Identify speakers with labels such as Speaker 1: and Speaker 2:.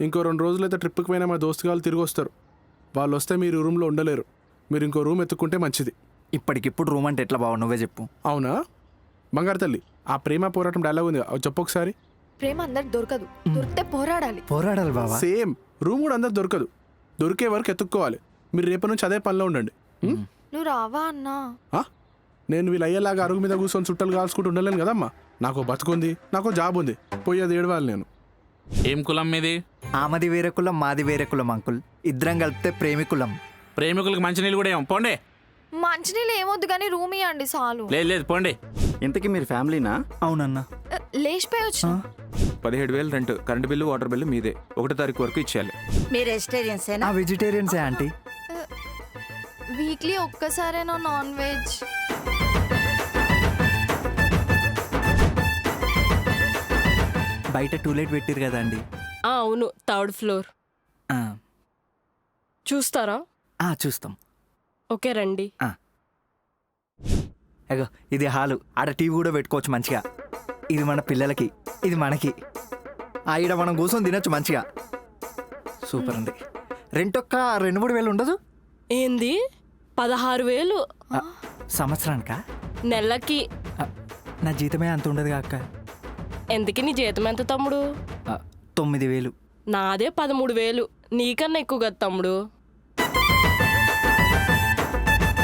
Speaker 1: ఇంకో 2 రోజులైతే ట్రిప్కి పోయినా మా దోస్తు వాళ్ళు తిరిగి వస్తారు. వాళ్ళు వస్తే మీరు రూమ్లో ఉండలేరు. మీరు ఇంకో రూమ్ ఎత్తుక్కుంటే మంచిది.
Speaker 2: ఇప్పటికిప్పుడు రూమ్ అంటే ఎట్లా బావ, నువ్వే చెప్పు.
Speaker 1: అవునా? బంగారు తల్లి, ఆ ప్రేమ పోరాటం డైలాగ్ ఉంది, అది చెప్పు ఒకసారి.
Speaker 3: ప్రేమ అందరికి దొరకదు, దొరికితే పోరాడాలి.
Speaker 2: పోరాడాలి బావా.
Speaker 1: సేమ్, రూమ్ కూడా అందరికి దొరకదు, దొరికే వరకు ఎత్తుక్కోవాలి. మీరు రేపటి నుంచి అదే పనిలో ఉండండి.
Speaker 3: నువ్వు రావా అన్నా?
Speaker 1: నేను వీళ్ళు అయ్యేలాగా అరుగు మీద కూర్చొని చుట్టలు కాల్చుకుంటూ ఉండలేను కదమ్మా. నాకు బతుకుంది, నాకు జాబ్ ఉంది, పోయేది ఏడవాలి నేను.
Speaker 4: ఏం కులం మీది?
Speaker 2: ఆమది వేరే కులం, మాది వేరే కులం అంకుల్. ఇద్దరం కలిపితే ప్రేమికులం.
Speaker 4: ప్రేమికులకి మంచినీళ్ళు కూడా ఏమో, పోండి.
Speaker 3: మంచినీళ్ళు ఏమొద్దు కానీ రూమ్ ఇవ్వండి చాలు.
Speaker 4: లేదు లేదు, పోండి.
Speaker 5: ఇంతకీ మీరు ఫ్యామిలీనా?
Speaker 2: అవునన్నా.
Speaker 3: లేచిపోయి వచ్చిన
Speaker 5: 17,000 rent, current bill, water bill మీదే. 1వ తారీఖు వరకు ఇచ్చేయాలి.
Speaker 6: మీరు వెజిటేరియన్సేనా?
Speaker 2: వెజిటేరియన్సే ఆంటీ.
Speaker 3: వీక్లీ ఒక్కసారేనా నాన్ వెజ్?
Speaker 2: బయట టూలెట్ పెట్టిరు కదా అండి.
Speaker 7: అవును, 3rd ఫ్లోర్. చూస్తారా?
Speaker 2: చూస్తాం.
Speaker 7: ఓకే రండి.
Speaker 2: అగో ఇది హాలు, ఆడ టీవీ కూడా పెట్టుకోవచ్చు మంచిగా. ఇది మన పిల్లలకి, ఇది మనకి. ఈడ మనం కూర్చొని తినొచ్చు మంచిగా. సూపర్ ఉంది. రెంట్ ఒక్క 2-3 వేలు ఉండదు?
Speaker 7: ఏంది 16,000
Speaker 2: సంవత్సరానికా?
Speaker 7: నెలకి.
Speaker 2: నా జీతమే అంత ఉండదు అక్క.
Speaker 7: ఎందుకు నీ జీతం ఎంత తమ్ముడు?
Speaker 2: 9,000.
Speaker 7: నాదే 13,000. నీకన్నా ఎక్కువ కదా తమ్ముడు.